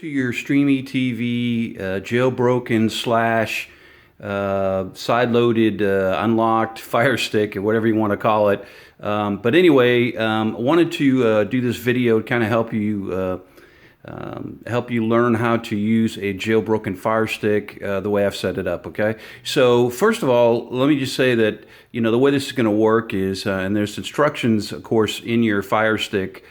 To your Streamy TV jailbroken slash side-loaded unlocked Fire Stick or whatever you want to call it. But anyway, I wanted to do this video to kind of help you learn how to use a jailbroken Fire Stick the way I've set it up. Okay, so first of all, let me just say that the way this is going to work is, and there's instructions, of course, in your Fire Stick.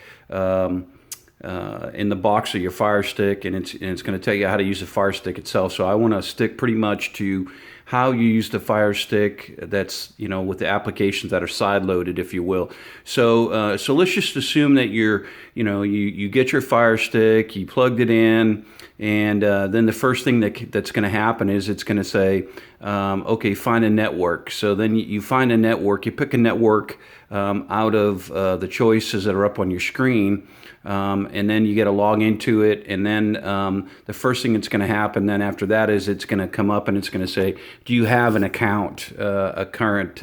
In the box of your Fire Stick, and it's going to tell you how to use the Fire Stick itself. So I want to stick pretty much to how you use the Fire Stick. That's with the applications that are side loaded, if you will. So so let's just assume that you get your Fire Stick, you plugged it in, and then the first thing that's going to happen is it's going to say, okay, find a network. So then you find a network, you pick a network out of the choices that are up on your screen. And then you get to log into it, and then the first thing that's going to happen then after that is it's going to come up and it's going to say, do you have an account, a current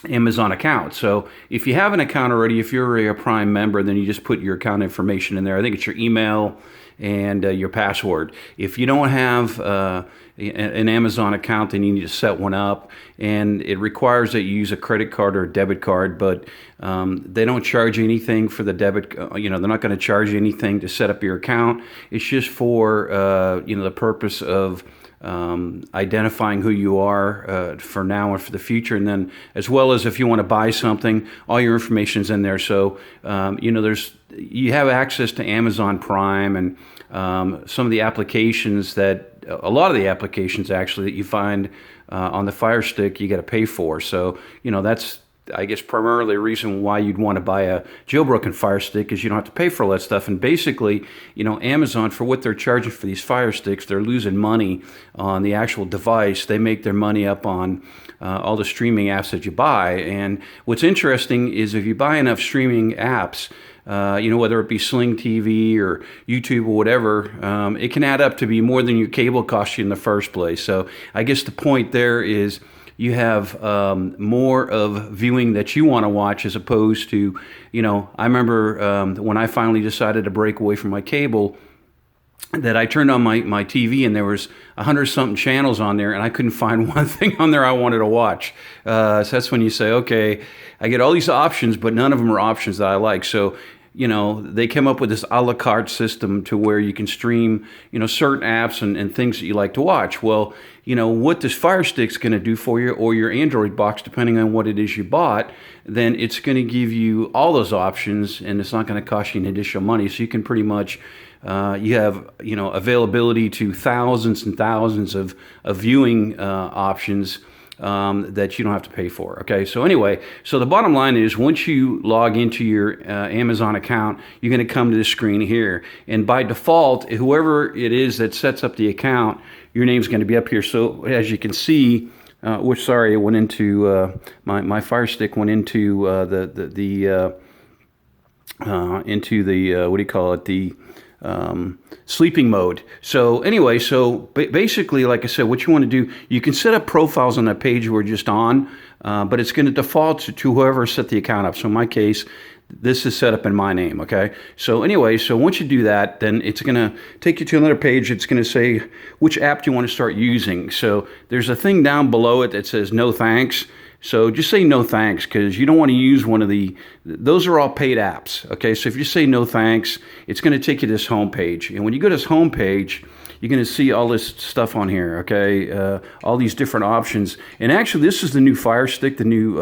Amazon account? So if you have an account already, if you're a Prime member, then you just put your account information in there. I think it's your email and your password. If you don't have an Amazon account, then you need to set one up, and it requires that you use a credit card or a debit card, but they don't charge you anything for the debit. They're not going to charge you anything to set up your account. It's just for the purpose of identifying who you are for now and for the future, and then as well as if you want to buy something, all your information's in there. So you have access to Amazon Prime and some of the applications a lot of the applications actually that you find on the Fire Stick you got to pay for. So that's, I guess, primarily a reason why you'd want to buy a jailbroken Fire Stick is you don't have to pay for all that stuff. And basically, Amazon, for what they're charging for these Fire Sticks, they're losing money on the actual device. They make their money up on all the streaming apps that you buy. And what's interesting is if you buy enough streaming apps, whether it be Sling TV or YouTube or whatever, it can add up to be more than your cable cost you in the first place. So I guess the point there is you have more of viewing that you want to watch as opposed to, I remember when I finally decided to break away from my cable, that I turned on my TV and there was 100-something channels on there, and I couldn't find one thing on there I wanted to watch. So that's when you say, okay, I get all these options, but none of them are options that I like. So they came up with this a la carte system to where you can stream, certain apps and things that you like to watch. Well, what this Fire Stick's going to do for you, or your Android box, depending on what it is you bought, then it's going to give you all those options, and it's not going to cost you any additional money. So you can pretty much, you have, availability to thousands and thousands of viewing options that you don't have to pay for. Okay, so anyway, so the bottom line is once you log into your Amazon account, you're going to come to this screen here, and by default, whoever it is that sets up the account, your name's going to be up here. So as you can see, it went into my Fire Stick went into into the what do you call it, the sleeping mode. So anyway, basically, like I said, what you want to do, you can set up profiles on that page we're just on, but it's going to default to whoever set the account up. So in my case, this is set up in my name. Okay, so anyway, so once you do that, then it's going to take you to another page. It's going to say which app do you want to start using. So there's a thing down below it that says no thanks. So just say no thanks, because you don't want to use one of those are all paid apps. Okay, so if you say no thanks, it's going to take you to this home page. And when you go to this home page, you're going to see all this stuff on here, okay? All these different options. And actually, this is the new Fire Stick, the new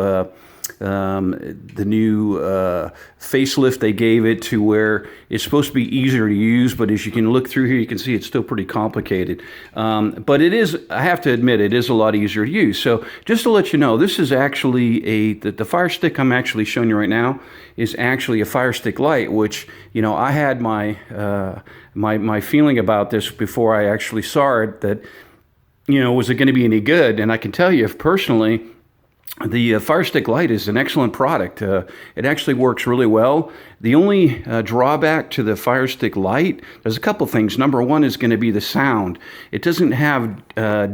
facelift they gave it, to where it's supposed to be easier to use, but as you can look through here, you can see it's still pretty complicated. But it is, I have to admit, it is a lot easier to use. So just to let you know, this is actually the Fire Stick I'm actually showing you right now is actually a Fire Stick Lite, which, I had my feeling about this before I actually saw it, that, was it going to be any good? And I can tell you personally, the Fire Stick Lite is an excellent product. It actually works really well. The only drawback to the Fire Stick Lite, there's a couple things. Number one is going to be the sound. It doesn't have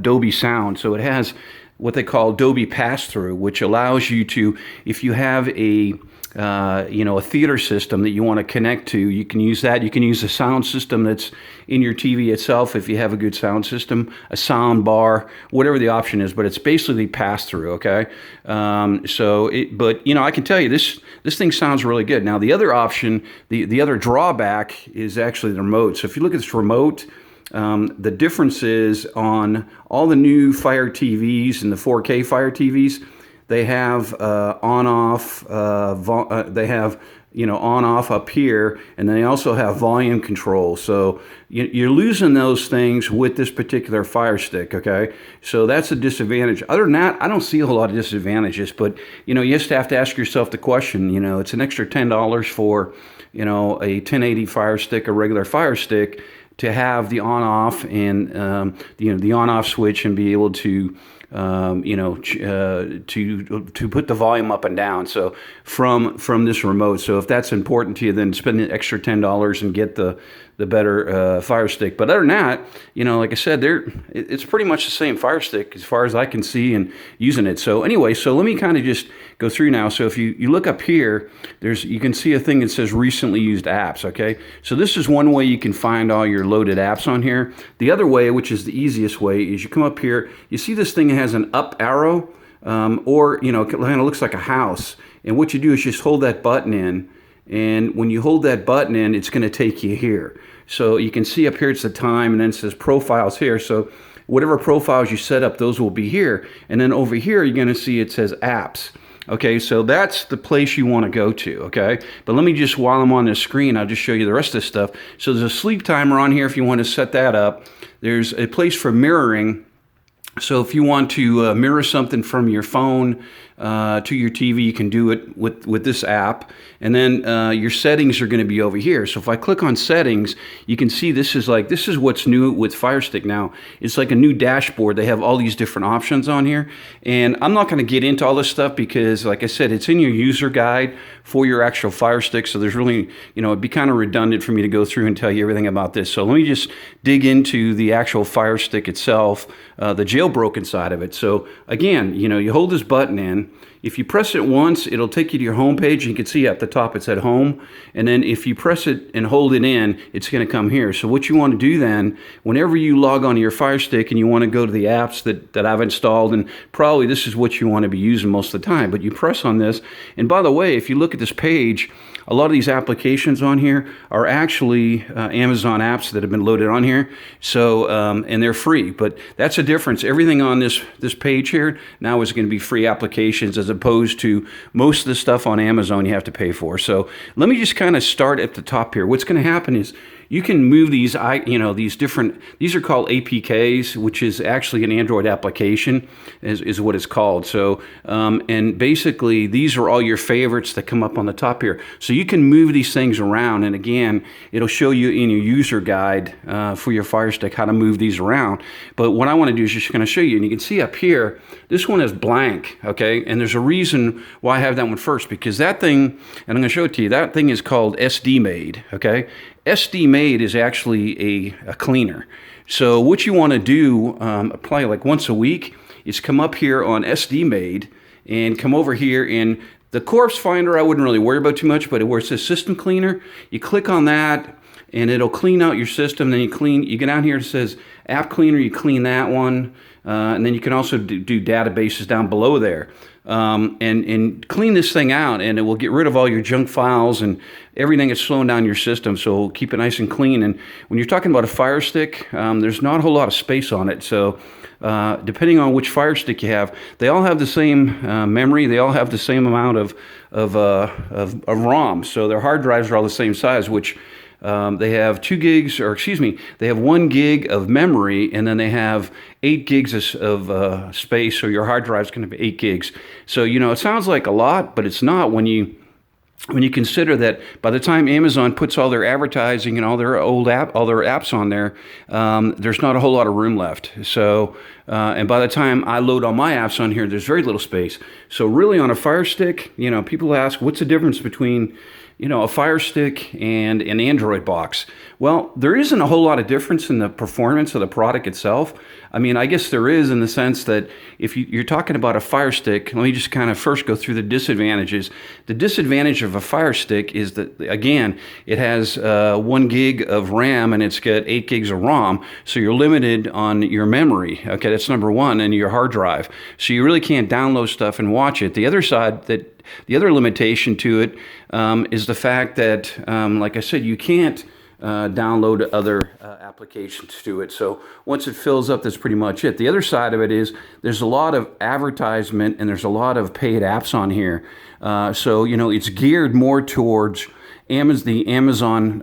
Dolby sound, so it has what they call Dolby pass-through, which allows you to, if you have a a theater system that you want to connect to, you can use that. You can use a sound system that's in your TV itself if you have a good sound system, a sound bar, whatever the option is. But it's basically pass through. Okay, but I can tell you this thing sounds really good. Now the other option, the other drawback is actually the remote. So if you look at this remote. The difference is on all the new Fire TVs and the 4K Fire TVs, they have on-off. They have on-off up here, and then they also have volume control. So you're losing those things with this particular Fire Stick. Okay, so that's a disadvantage. Other than that, I don't see a whole lot of disadvantages. But you just have to ask yourself the question. It's an extra $10 for a 1080 Fire Stick, a regular Fire Stick, to have the on-off and the on-off switch and be able to to put the volume up and down. So from this remote. So if that's important to you, then spend the extra $10 and get the better Fire Stick. But other than that, like I said, it's pretty much the same Fire Stick as far as I can see and using it. So anyway, so let me kind of just go through now. So if you look up here, you can see a thing that says recently used apps. Okay, so this is one way you can find all your loaded apps on here. The other way, which is the easiest way, is you come up here. You see this thing has an up arrow, or it kind of looks like a house. And what you do is just hold that button in. And when you hold that button in, it's going to take you here. So you can see up here, it's the time, and then it says profiles here. So whatever profiles you set up, those will be here. And then over here, you're going to see it says apps. Okay, so that's the place you want to go to, okay? But let me just, while I'm on this screen, I'll just show you the rest of this stuff. So there's a sleep timer on here if you want to set that up. There's a place for mirroring. So if you want to mirror something from your phone to your TV, you can do it with this app. And then your settings are going to be over here. So if I click on settings, you can see this is what's new with Fire Stick now. It's like a new dashboard. They have all these different options on here. And I'm not going to get into all this stuff because, like I said, it's in your user guide for your actual Fire Stick. So there's really, it'd be kind of redundant for me to go through and tell you everything about this. So let me just dig into the actual Fire Stick itself, the jailbroken side of it. So again, you hold this button in. If you press it once, it'll take you to your home page. You can see at the top it said home. And then if you press it and hold it in, it's going to come here. So what you want to do then, whenever you log onto your Fire Stick and you want to go to the apps that I've installed, and probably this is what you want to be using most of the time, but you press on this. And by the way, if you look at this page, a lot of these applications on here are actually Amazon apps that have been loaded on here. So, and they're free, but that's a difference. Everything on this page here now is going to be free applications, as opposed to most of the stuff on Amazon you have to pay for. So let me just kind of start at the top here. What's going to happen is you can move these, these are called APKs, which is actually an Android application, is what it's called. So, and basically these are all your favorites that come up on the top here. So you can move these things around, and again, it'll show you in your user guide for your Fire Stick how to move these around. But what I want to do is just going to show you, and you can see up here, this one is blank, okay? And there's a reason why I have that one first, because that thing, and I'm going to show it to you, that thing is called SD Made, okay? SD Made is actually a cleaner. So what you want to do, probably like once a week, is come up here on SD Made and come over here in the Corpse Finder. I wouldn't really worry about too much, but where it says System Cleaner, you click on that and it'll clean out your system. Then you get down here, it says App Cleaner, you clean that one. And then you can also do databases down below there. And clean this thing out, and it will get rid of all your junk files and everything that's slowing down your system, so keep it nice and clean. And when you're talking about a Fire Stick, there's not a whole lot of space on it, so depending on which Fire Stick you have, they all have the same memory, they all have the same amount of ROM, so their hard drives are all the same size, which they have 2 gigs, or excuse me, they have 1 gig of memory, and then they have 8 gigs of space, so your hard drive is going to be 8 gigs. So, it sounds like a lot, but it's not when you consider that by the time Amazon puts all their advertising and all their apps on there, there's not a whole lot of room left. So, and by the time I load all my apps on here, there's very little space. So really on a Fire Stick, people ask, what's the difference between a Fire Stick and an Android box. Well, there isn't a whole lot of difference in the performance of the product itself. I mean, I guess there is in the sense that if you're talking about a Fire Stick, let me just kind of first go through the disadvantages. The disadvantage of a Fire Stick is that, again, it has 1 gig of RAM and it's got 8 gigs of ROM, so you're limited on your memory. Okay, that's number one, and your hard drive. So you really can't download stuff and watch it. The other limitation to it is the fact that, like I said, you can't download other applications to it. So once it fills up, that's pretty much it. The other side of it is there's a lot of advertisement and there's a lot of paid apps on here. So, it's geared more towards the Amazon,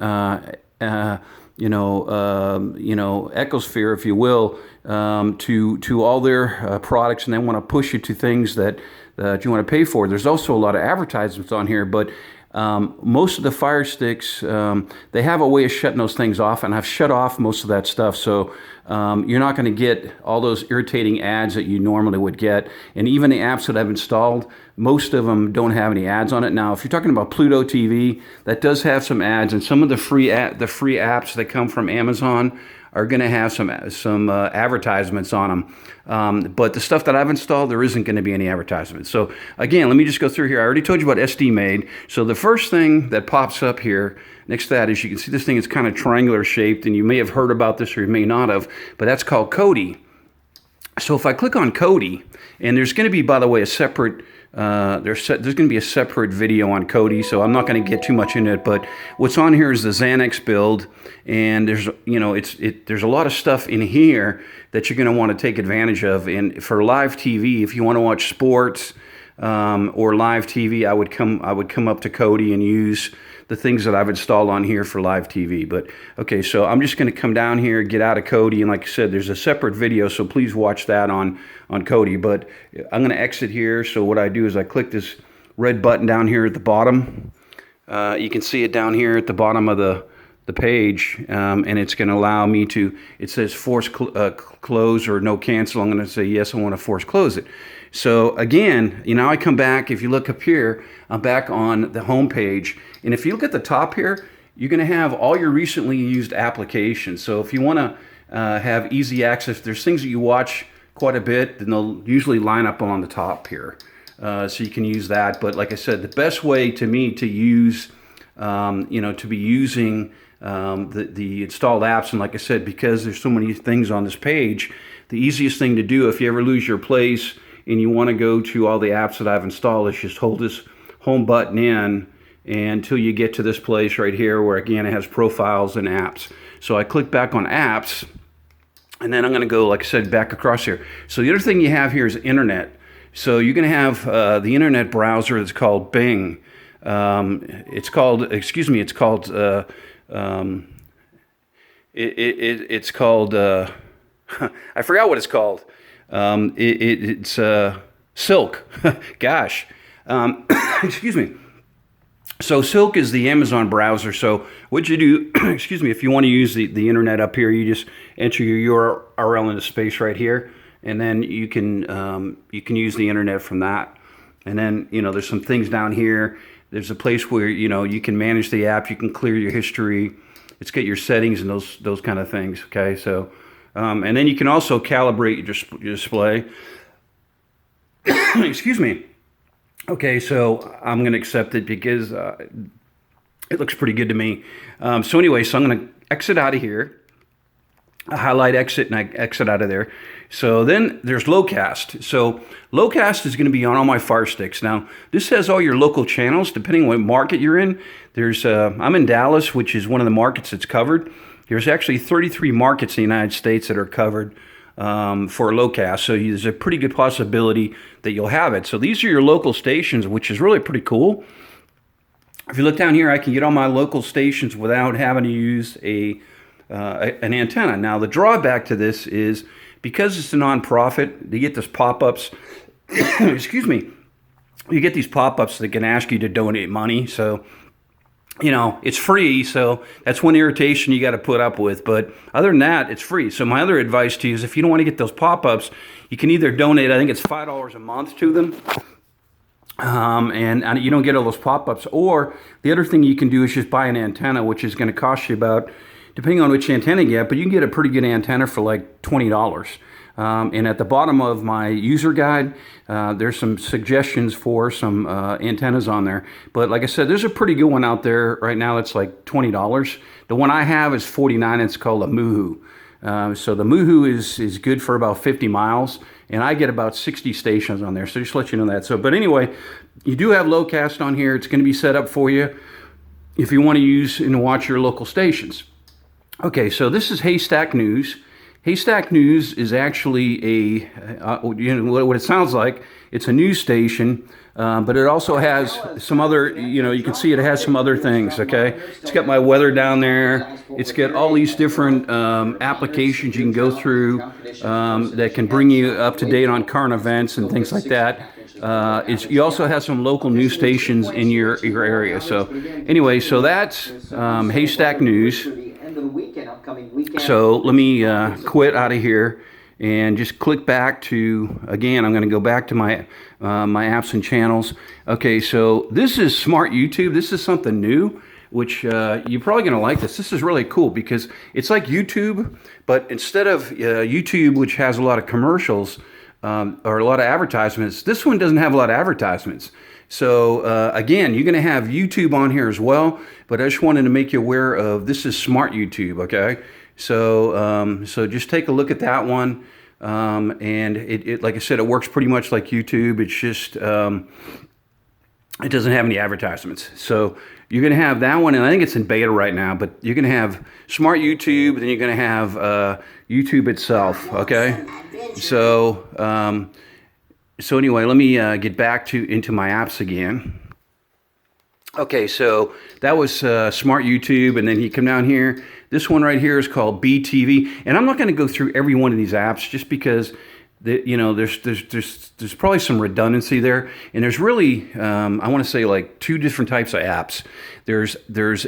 ecosphere, if you will, to all their products, and they want to push you to things that you want to pay for. There's also a lot of advertisements on here, but most of the Fire Sticks, they have a way of shutting those things off, and I've shut off most of that stuff, so you're not going to get all those irritating ads that you normally would get. And even the apps that I've installed, most of them don't have any ads on it. Now, if you're talking about Pluto TV, that does have some ads, and some of the free apps that come from Amazon are going to have some advertisements on them. But the stuff that I've installed, there isn't going to be any advertisements. So again, let me just go through here. I already told you about SD Made. So the first thing that pops up here next to that is you can see this thing is kind of triangular shaped, and you may have heard about this or you may not have, but that's called Kodi. So if I click on Kodi, and there's going to be, by the way, a separate there's going to be a separate video on Kodi, so I'm not going to get too much into it. But what's on here is the Xanax build, and there's there's a lot of stuff in here that you're going to want to take advantage of. And for live TV, if you want to watch sports or live TV, I would come up to Kodi and use the things that I've installed on here for live TV. But okay, so I'm just going to come down here, get out of Kodi, and like I said, there's a separate video, so please watch that on Kodi. But I'm going to exit here. So what I do is I click this red button down here at the bottom. You can see it down here at the bottom of the page, and it's going to allow me to, it says force close or no cancel. I'm going to say yes, I want to force close it. So again, I come back, if you look up here, I'm back on the home page, and if you look at the top here, you're going to have all your recently used applications. So if you want to have easy access, there's things that you watch quite a bit, then they'll usually line up on the top here. So you can use that. But like I said, the best way to me to use, to be using the installed apps, and like I said, because there's so many things on this page, the easiest thing to do if you ever lose your place and you want to go to all the apps that I've installed is just hold this home button in until you get to this place right here where, again, it has profiles and apps. So I click back on apps, and then I'm going to go, like I said, back across here. So the other thing you have here is internet. So you're going to have the internet browser that's called Bing. It's called I forgot what it's called. It's Silk. Gosh. Excuse me. So Silk is the Amazon browser. So what you do, excuse me, if you want to use the internet up here, you just enter your URL into space right here, and then you can use the internet from that. And then there's some things down here. There's a place where you can manage the app, you can clear your history. It's got your settings and those kind of things. Okay, so and then you can also calibrate your display. Excuse me. Okay, so I'm going to accept it because it looks pretty good to me. So anyway, so I'm going to exit out of here. I highlight exit and I exit out of there. So then there's Lowcast. So Lowcast is going to be on all my Fire Sticks. Now, this has all your local channels, depending on what market you're in. There's I'm in Dallas, which is one of the markets that's covered. There's actually 33 markets in the United States that are covered for Lowcast. So there's a pretty good possibility that you'll have it. So these are your local stations, which is really pretty cool. If you look down here, I can get on my local stations without having to use an antenna. Now, the drawback to this is because it's a nonprofit, you get these pop-ups. Excuse me. You get these pop-ups that can ask you to donate money. So, it's free. So that's one irritation you got to put up with. But other than that, it's free. So my other advice to you is if you don't want to get those pop-ups, you can either donate, I think it's $5 a month to them. and you don't get all those pop-ups. Or the other thing you can do is just buy an antenna, which is going to cost you about, depending on which antenna you get, but you can get a pretty good antenna for like $20. And at the bottom of my user guide, there's some suggestions for some antennas on there. But like I said, there's a pretty good one out there right now that's like $20. The one I have is $49. It's called a Moohoo. So the Moohoo is good for about 50 miles, and I get about 60 stations on there. So just to let you know that. So, but anyway, you do have Lowcast on here. It's going to be set up for you if you want to use and watch your local stations. Okay, so this is Haystack News. Haystack News is actually what it sounds like. It's a news station, but it also has some other, you can see it has some other things, okay? It's got my weather down there. It's got all these different applications you can go through that can bring you up to date on current events and things like that. You also have some local news stations in your area. So anyway, so that's Haystack News. So let me quit out of here and just click back to, again, I'm going to go back to my my apps and channels. Okay, so this is Smart YouTube. This is something new, which you're probably going to like this. This is really cool because it's like YouTube, but instead of YouTube, which has a lot of commercials or a lot of advertisements, this one doesn't have a lot of advertisements. So again, you're going to have YouTube on here as well, but I just wanted to make you aware of this is Smart YouTube, okay? So so just take a look at that one, and it like I said, it works pretty much like YouTube. It's just it doesn't have any advertisements. So you're going to have that one, and I think it's in beta right now, but you're going to have Smart YouTube, and then you're going to have YouTube itself, okay? So so anyway, let me get back into my apps again. Okay, so that was Smart YouTube, and then you come down here. This one right here is called BTV, and I'm not going to go through every one of these apps just because there's probably some redundancy there, and there's really I want to say like two different types of apps. There's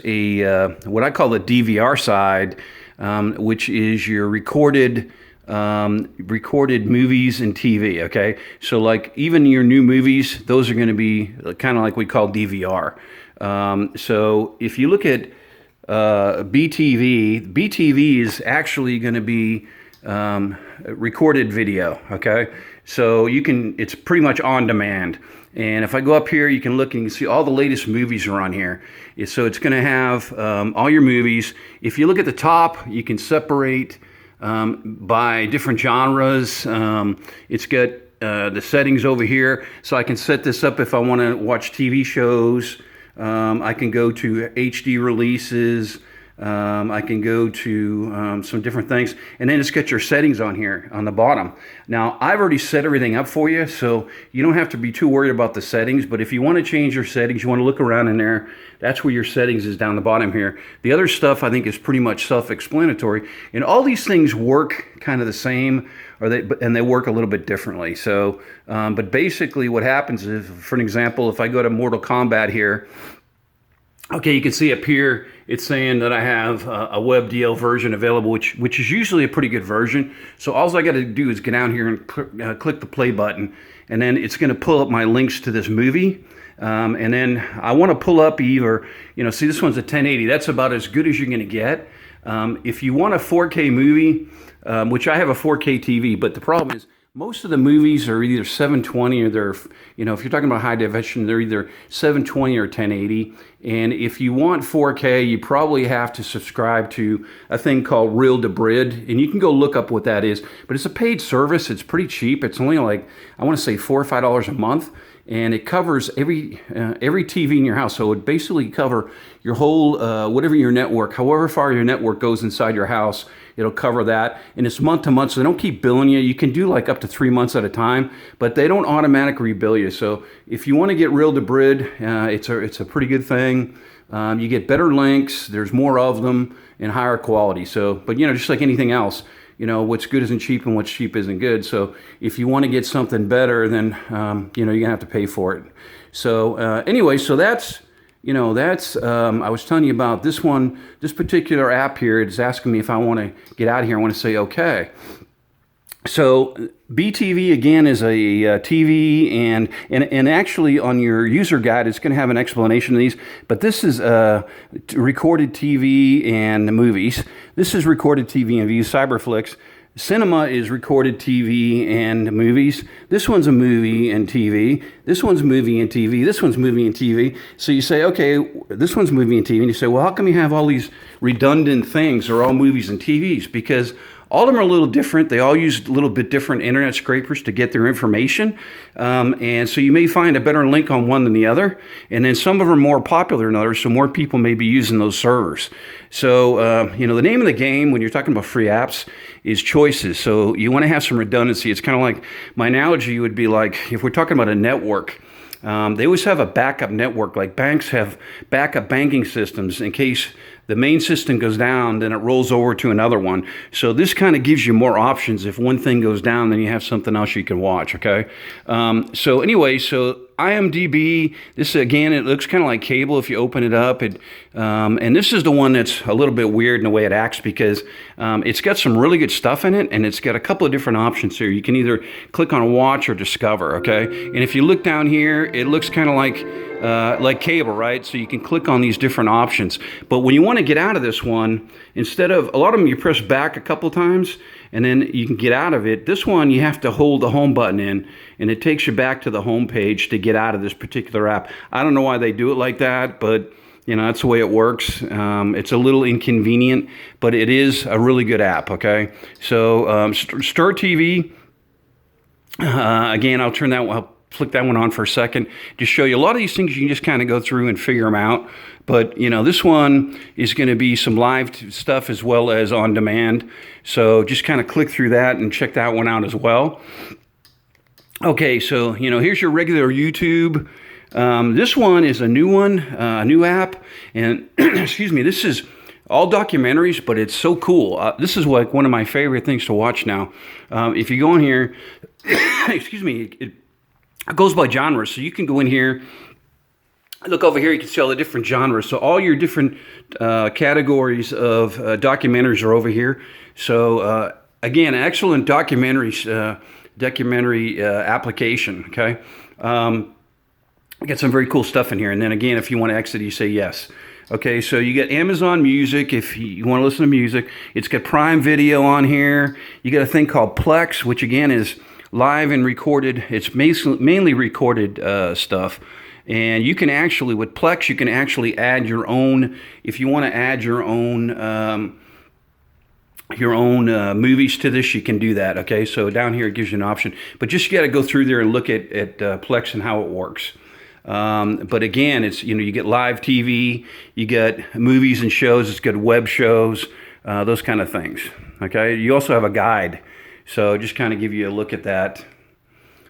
a what I call the DVR side, which is your recorded movies and TV, okay? So like even your new movies, those are going to be kind of like we call DVR. So if you look at BTV is actually going to be recorded video, okay? So it's pretty much on demand. And if I go up here, you can look and you can see all the latest movies are on here. So it's going to have all your movies. If you look at the top, you can separate by different genres. It's got the settings over here, so I can set this up if I want to watch TV shows. I can go to HD releases. I can go to some different things, and then it's got your settings on here on the bottom. Now, I've already set everything up for you, so you don't have to be too worried about the settings, but if you want to change your settings, you want to look around in there, that's where your settings is down the bottom here. The other stuff I think is pretty much self-explanatory, and all these things work kind of the same, and they work a little bit differently. So, but basically what happens is, for an example, if I go to Mortal Kombat here, okay, you can see up here, it's saying that I have a WebDL version available, which is usually a pretty good version. So all I got to do is get down here and click the play button, and then it's going to pull up my links to this movie. And then I want to pull up either, see this one's a 1080. That's about as good as you're going to get. If you want a 4K movie, which I have a 4K TV, but the problem is, most of the movies are either 720 or they're, if you're talking about high definition, they're either 720 or 1080. And if you want 4K, you probably have to subscribe to a thing called Reel to Brid. And you can go look up what that is. But it's a paid service. It's pretty cheap. It's only like, I want to say $4 or $5 a month. And it covers every TV in your house. So it would basically cover your whole, whatever your network, however far your network goes inside your house, it'll cover that. And it's month to month, so they don't keep billing you. You can do like up to 3 months at a time, but they don't automatically bill you. So if you want to get Reel to Brid, it's a pretty good thing. You get better links, there's more of them, and higher quality. So, but just like anything else, what's good isn't cheap and what's cheap isn't good. So if you want to get something better, then, you're going to have to pay for it. So anyway, so that's I was telling you about this one, this particular app here. It's asking me if I want to get out of here. I want to say, okay. So BTV again is a TV, and actually on your user guide it's going to have an explanation of these. But this is recorded TV and movies. This is recorded TV and views. Cyberflix. Cinema is recorded TV and movies. This one's a movie and TV. This one's movie and TV. This one's movie and TV. So you say, okay, this one's movie and TV. And you say, well, how come you have all these redundant things? They're all movies and TVs. Because all of them are a little different. They all use a little bit different internet scrapers to get their information. And so you may find a better link on one than the other. And then some of them are more popular than others, so more people may be using those servers. So, the name of the game when you're talking about free apps is choices. So you want to have some redundancy. It's kind of like, my analogy would be like, if we're talking about a network, they always have a backup network. Like banks have backup banking systems in case the main system goes down, then it rolls over to another one. So this kind of gives you more options. If one thing goes down, then you have something else you can watch, okay? So IMDb, this again, it looks kind of like cable if you open it up. And this is the one that's a little bit weird in the way it acts because it's got some really good stuff in it, and it's got a couple of different options here. You can either click on watch or discover, okay? And if you look down here, it looks kind of like cable, right? So you can click on these different options. But when you want to get out of this one, instead of, a lot of them you press back a couple times and then you can get out of it. This one you have to hold the home button in and it takes you back to the home page to get out of this particular app. I don't know why they do it like that, but that's the way it works. It's a little inconvenient, but it is a really good app, okay? So Stir TV, again, I'll flick that one on for a second to show you a lot of these things. You can just kind of go through and figure them out. But this one is going to be some live stuff as well as on demand. So just kind of click through that and check that one out as well. Okay, so here's your regular YouTube. This one is a new one, a new app, and excuse me, this is all documentaries, but it's so cool. This is like one of my favorite things to watch now. If you go in here, excuse me, it goes by genres, so you can go in here, look over here, you can see all the different genres. So all your different categories of documentaries are over here. So again, excellent documentary application, okay? Got some very cool stuff in here. And then again, if you want to exit, you say yes. Okay, so you get Amazon Music if you want to listen to music. It's got Prime Video on here. You got a thing called Plex, which again is live and recorded. It's mainly recorded stuff. And you can actually, with Plex, you can actually add your own, if you want to add your own movies to this, you can do that, okay? So down here it gives you an option. But just you got to go through there and look at Plex and how it works. But again, it's you get live TV, you get movies and shows, it's got web shows, those kind of things, okay? You also have a guide. So just kind of give you a look at that.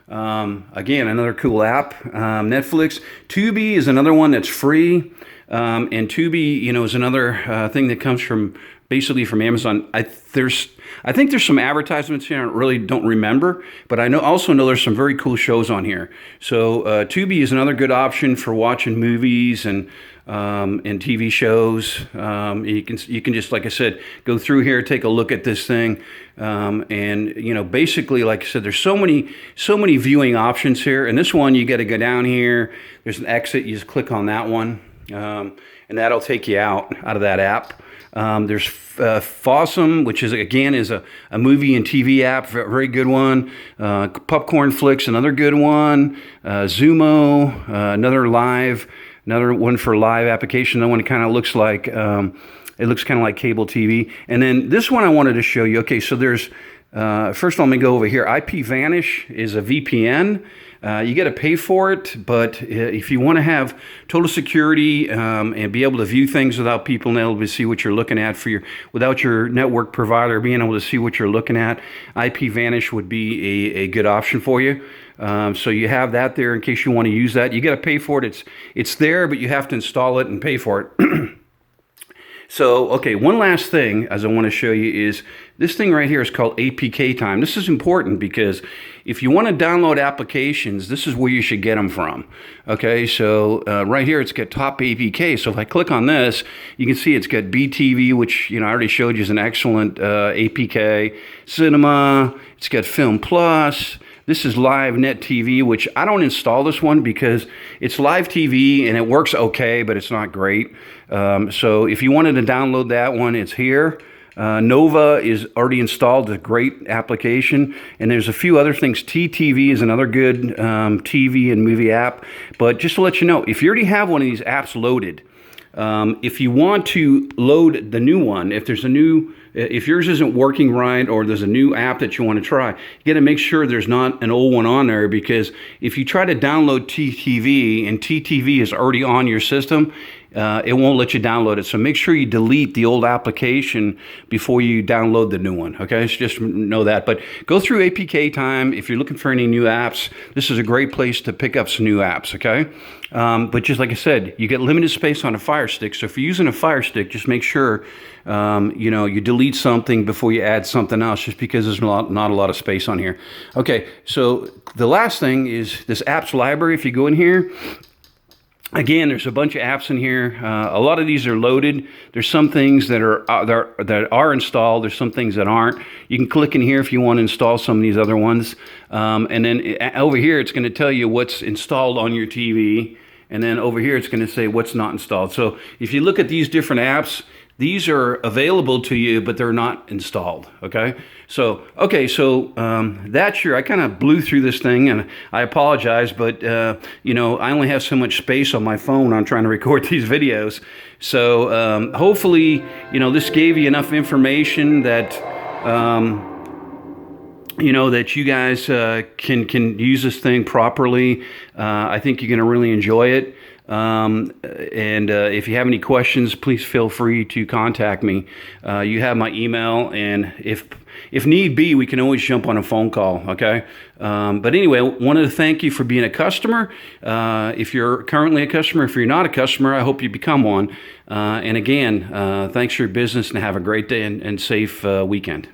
Again, another cool app. Netflix. Tubi is another one that's free. And Tubi, is another thing that comes basically from Amazon. I think there's some advertisements here I really don't remember, but I also know there's some very cool shows on here. So Tubi is another good option for watching movies and TV shows. You can just, like I said, go through here, take a look at this thing, and basically, like I said, there's so many viewing options here. And this one, you got to go down here. There's an exit. You just click on that one, and that'll take you out of that app. There's Fossum, which is a movie and TV app, very good one. Popcorn Flicks, another good one. Zumo, another one for live application. That one kind of looks like cable TV. And then this one I wanted to show you. Okay, so there's first let me go over here. IP Vanish is a VPN. You got to pay for it, but if you want to have total security and be able to view things without people being able to see what you're looking at without your network provider being able to see what you're looking at, IP Vanish would be a good option for you. So you have that there in case you want to use that. You got to pay for it. It's there, but you have to install it and pay for it. So, okay, one last thing as I want to show you is this thing right here is called APK Time. This is important because if you want to download applications, this is where you should get them from. Okay, so right here it's got Top APK. So if I click on this, you can see it's got BTV, which I already showed you is an excellent APK. Cinema, it's got Film Plus. This is Live Net TV, which I don't install this one because it's live TV and it works okay, but it's not great. So if you wanted to download that one, it's here. Nova is already installed, a great application. And there's a few other things. TTV is another good TV and movie app. But just to let you know, if you already have one of these apps loaded, if you want to load the new one, if yours isn't working right or there's a new app that you want to try, you got to make sure there's not an old one on there, because if you try to download TTV and TTV is already on your system, it won't let you download it. So make sure you delete the old application before you download the new one. Okay, so just know that. But go through APK Time. If you're looking for any new apps, this is a great place to pick up some new apps. Okay, but just like I said, you get limited space on a Fire Stick. So if you're using a Fire Stick, just make sure you delete something before you add something else, just because there's not a lot of space on here. Okay, so the last thing is this apps library. If you go in here, again, there's a bunch of apps in here. A lot of these are loaded. There's some things that are installed. There's some things that aren't. You can click in here if you want to install some of these other ones. And then over here, it's going to tell you what's installed on your TV. And then over here, it's going to say what's not installed. So if you look at these different apps, these are available to you, but they're not installed. Okay. So that's I kind of blew through this thing, and I apologize, but I only have so much space on my phone when I'm trying to record these videos. So hopefully, this gave you enough information that that you guys can use this thing properly. I think you're going to really enjoy it. And if you have any questions, please feel free to contact me. You have my email, and if need be, we can always jump on a phone call. Okay. But anyway, wanted to thank you for being a customer. If you're currently a customer, if you're not a customer, I hope you become one. And again, thanks for your business, and have a great day and safe weekend.